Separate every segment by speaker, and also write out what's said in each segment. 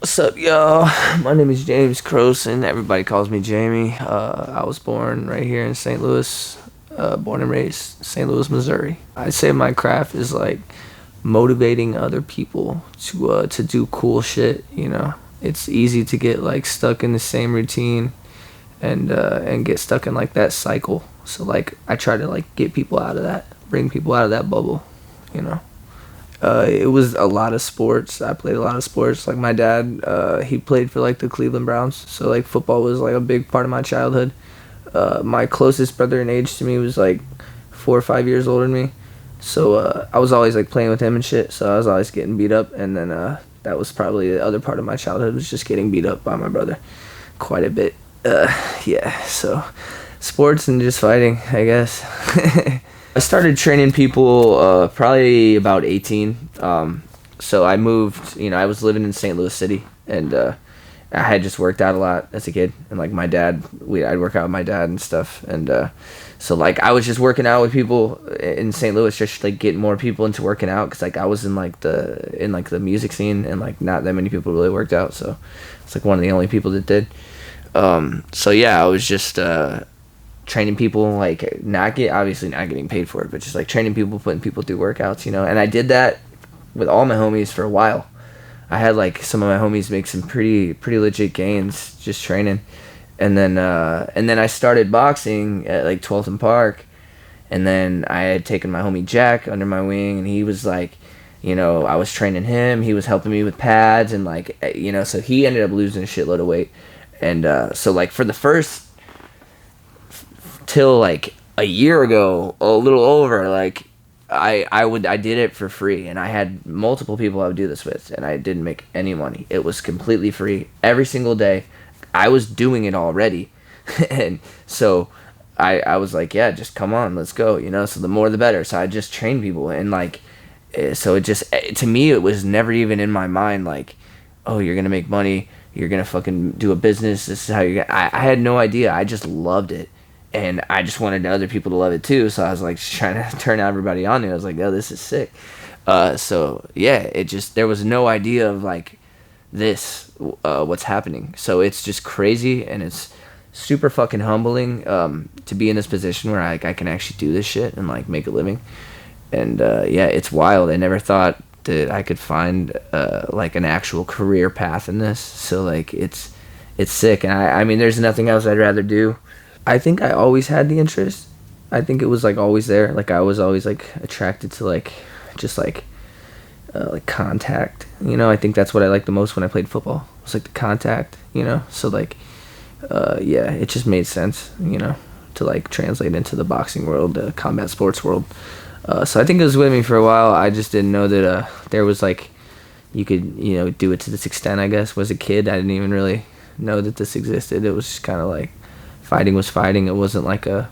Speaker 1: What's up, y'all? My name is Jamey Kroesen. Everybody calls me Jamie. I was born right here in St. Louis, born and raised St. Louis, Missouri. I'd say my craft is like motivating other people to do cool shit. It's easy to get like stuck in the same routine and get stuck in like that cycle. So like I try to like get people out of that, bring people out of that bubble. You know. It was a lot of sports. I played a lot of sports. Like my dad, he played for like the Cleveland Browns. So like football was like a big part of my childhood. My closest brother in age to me was like 4 or 5 years older than me. So I was always like playing with him and shit. So I was always getting beat up. And then that was probably the other part of my childhood, was just getting beat up by my brother quite a bit. Yeah. So sports and just fighting, I guess. I started training people probably about 18. So I moved, I was living in St. Louis City, and I had just worked out a lot as a kid. And like my dad, I'd work out with my dad and stuff. And so like I was just working out with people in St. Louis, just like getting more people into working out, because like I was in like the music scene, and like not that many people really worked out. So it's like one of the only people that did. So yeah, I was just training people, like obviously not getting paid for it, but just like training people, putting people through workouts, and I did that with all my homies for a while. I had like some of my homies make some pretty legit gains just training. And then I started boxing at like 12th and Park, and then I had taken my homie Jack under my wing, and he was like, I was training him, he was helping me with pads, and like, so he ended up losing a shitload of weight. And so like for the first till like a year ago, a little over, like I did it for free, and I had multiple people I would do this with, and I didn't make any money. It was completely free every single day. I was doing it already. And so I was like, yeah, just come on, let's go, so the more the better. So I just trained people, and like, so it just, to me, it was never even in my mind like, oh, you're gonna make money, you're gonna fucking do a business, this is how you're gonna, I had no idea. I just loved it, and I just wanted other people to love it too. So I was like trying to turn everybody on it. I was like, oh, this is sick. So yeah, there was no idea of like this, what's happening. So it's just crazy, and it's super fucking humbling to be in this position where I can actually do this shit and like make a living. And yeah, it's wild. I never thought that I could find like an actual career path in this. So like it's sick, and I mean there's nothing else I'd rather do. I think I always had the interest. I think it was like always there. Like I was always like attracted to like just like contact. I think that's what I liked the most when I played football. It was like the contact. So like yeah, it just made sense. To like translate into the boxing world, the combat sports world. So I think it was with me for a while. I just didn't know that there was like you could do it to this extent. I guess was a kid, I didn't even really know that this existed. It was just kind of like fighting was fighting. It wasn't like there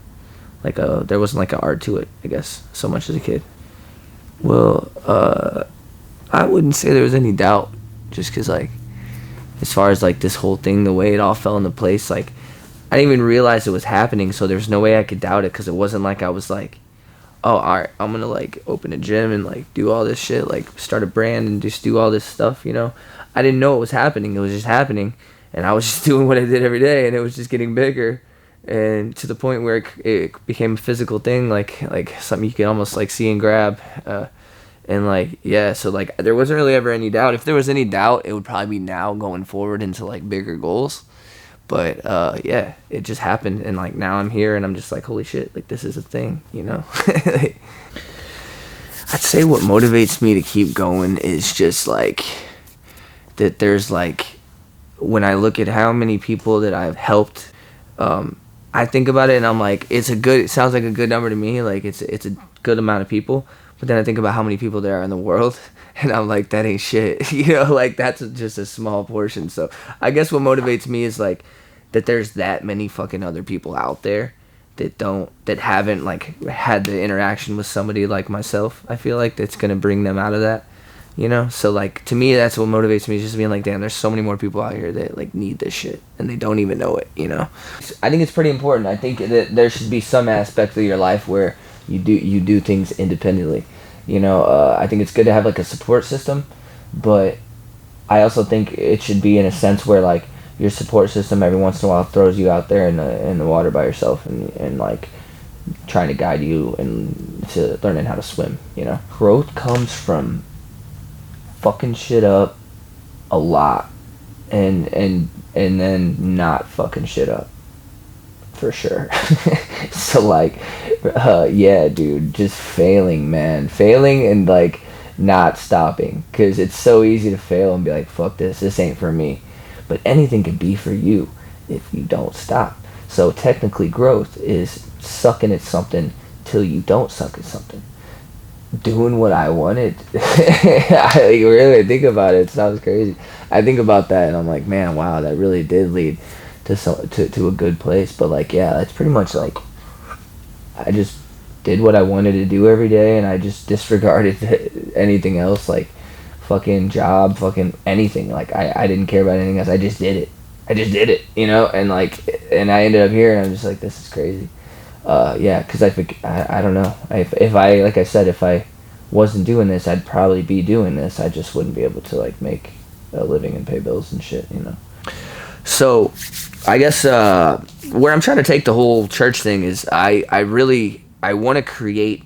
Speaker 1: wasn't like an art to it, I guess, so much as a kid. Well, I wouldn't say there was any doubt, just because like as far as like this whole thing, the way it all fell into place, like I didn't even realize it was happening, so there's no way I could doubt it, because it wasn't like I was like, oh, alright, I'm gonna like open a gym and like do all this shit, like start a brand and just do all this stuff. I didn't know it was happening. It was just happening, and I was just doing what I did every day, and it was just getting bigger, and to the point where it became a physical thing, like something you could almost like see and grab. And like, yeah, so like there wasn't really ever any doubt. If there was any doubt, it would probably be now going forward into like bigger goals. But yeah, it just happened, and like now I'm here, and I'm just like, holy shit, like this is a thing. I'd say what motivates me to keep going is just like that there's like, when I look at how many people that I've helped, I think about it and I'm like, it sounds like a good number to me, like it's a good amount of people. But then I think about how many people there are in the world, and I'm like, that ain't shit. Like that's just a small portion. So I guess what motivates me is like that there's that many fucking other people out there that haven't like had the interaction with somebody like myself. I feel like that's gonna bring them out of that. So like to me, that's what motivates me, just being like, damn, there's so many more people out here that like need this shit and they don't even know it. I think it's pretty important. I think that there should be some aspect of your life where you do things independently. I think it's good to have like a support system, but I also think it should be in a sense where like your support system every once in a while throws you out there in the water by yourself and like trying to guide you and to learning how to swim. You know, growth comes from fucking shit up a lot and then not fucking shit up for sure. So like yeah, dude, just failing, man, failing and like not stopping, because it's so easy to fail and be like, fuck this ain't for me, but anything can be for you if you don't stop. So technically growth is sucking at something till you don't suck at something, doing what I wanted. I really think about it. It sounds crazy. I think about that and I'm like, man, wow, that really did lead to a good place. But like, yeah, that's pretty much like I just did what I wanted to do every day and I just disregarded anything else, like fucking job, fucking anything. Like I didn't care about anything else. I just did it, you know, and like, and I ended up here and I'm just like, this is crazy. Yeah, because I don't know. If I, like I said, if I wasn't doing this, I'd probably be doing this. I just wouldn't be able to, like, make a living and pay bills and shit, you know? So, I guess, where I'm trying to take the whole church thing is I want to create,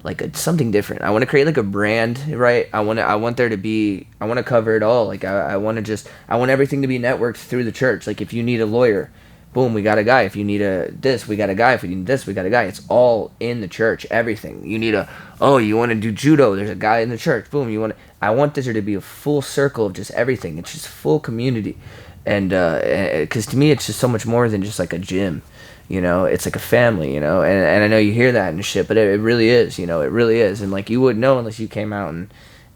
Speaker 1: like, something different. I want to create, like, a brand, right? I want to cover it all. Like, I want everything to be networked through the church. Like, if you need a lawyer, boom, we got a guy. If you need this, we got a guy. If you need this, we got a guy. It's all in the church. Everything. You need you want to do judo? There's a guy in the church. Boom. I want this to be a full circle of just everything. It's just full community, and because to me, it's just so much more than just like a gym. You know, it's like a family. You know, and I know you hear that and shit, but it really is. You know, it really is. And like you wouldn't know unless you came out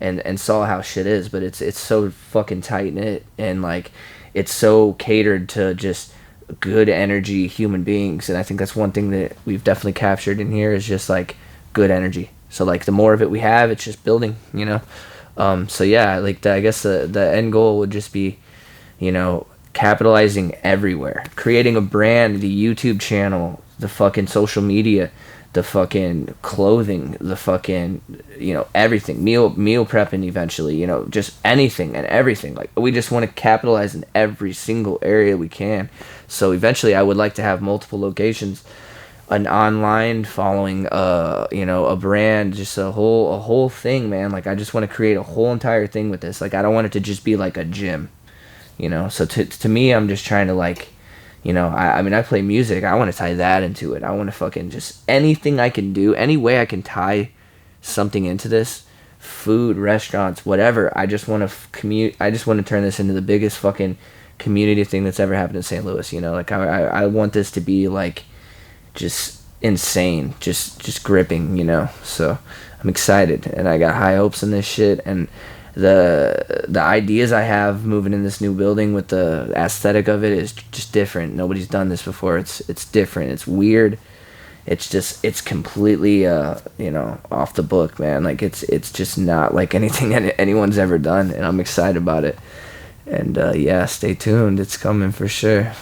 Speaker 1: and saw how shit is. But it's so fucking tight knit and like it's so catered to just good energy human beings, and I think that's one thing that we've definitely captured in here is just like good energy. So like the more of it we have, it's just building, you know. So yeah, like I guess the end goal would just be, you know, capitalizing everywhere, creating a brand, the YouTube channel, the fucking social media, the fucking clothing, the fucking, you know, everything, meal prepping eventually, you know, just anything and everything. Like we just want to capitalize in every single area we can. So eventually I would like to have multiple locations, an online following, you know, a brand, just a whole thing, man. Like I just want to create a whole entire thing with this. Like I don't want it to just be like a gym, you know. So to me, I'm just trying to like, you know, I mean, I play music. I want to tie that into it. I want to fucking just anything I can do, any way I can tie something into this, food, restaurants, whatever. I just want to I just want to turn this into the biggest fucking community thing that's ever happened in St. Louis. You know, like I want this to be like just insane, just gripping. You know, so I'm excited and I got high hopes in this shit and. The ideas I have moving in this new building with the aesthetic of it is just different. Nobody's done this before. It's different. It's weird. It's completely you know, off the book, man. Like it's just not like anything anyone's ever done, and I'm excited about it. And yeah, stay tuned. It's coming for sure.